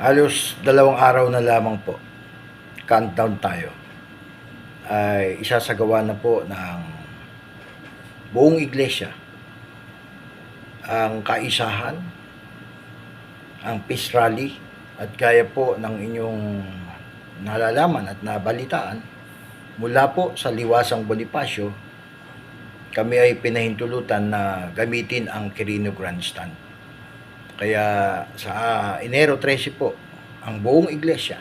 Halos 2 araw na lamang po, countdown tayo, ay isasagawa na po ng buong iglesia ang kaisahan, ang peace rally, at gaya po ng inyong nalalaman at nabalitaan, mula po sa Liwasang Bonifacio, kami ay pinahintulutan na gamitin ang Quirino Grandstand. Kaya sa Enero 13 po, ang buong iglesia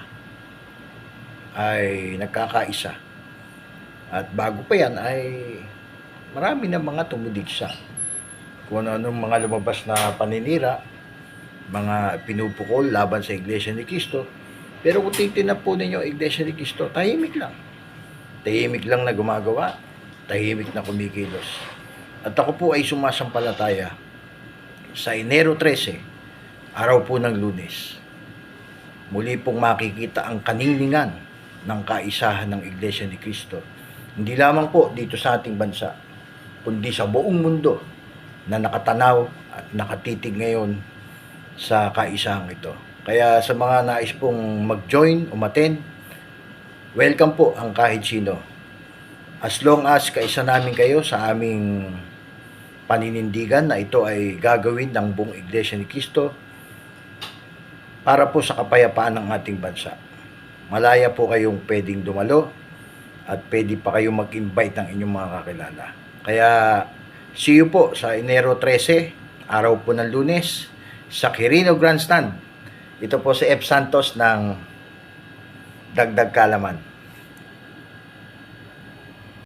ay nagkakaisa. At bago pa yan ay marami na mga tumudigsa. Kung ano-anong mga lumabas na paninira, mga pinupukol laban sa Iglesia ni Cristo. Pero kung titignan po ninyo Iglesia ni Cristo, tahimik lang. Tahimik lang na gumagawa, tahimik na kumikilos. At ako po ay sumasampalataya sa Enero 13, araw po ng Lunes. Muli pong makikita ang kaningningan ng kaisahan ng Iglesia ni Cristo. Hindi lamang po dito sa ating bansa, kundi sa buong mundo na nakatanaw at nakatitig ngayon sa kaisahan ito. Kaya sa mga nais pong mag-join, umattend, welcome po ang kahit sino. As long as kaisa namin kayo sa aming paninindigan na ito ay gagawin ng buong Iglesia ni Cristo para po sa kapayapaan ng ating bansa. Malaya po kayong pwedeng dumalo at pwede pa kayong mag-invite ng inyong mga kakilala. Kaya see you po sa Enero 13, araw po ng Lunes, sa Quirino Grandstand. Ito po si F. Santos ng Dagdag Kaalaman.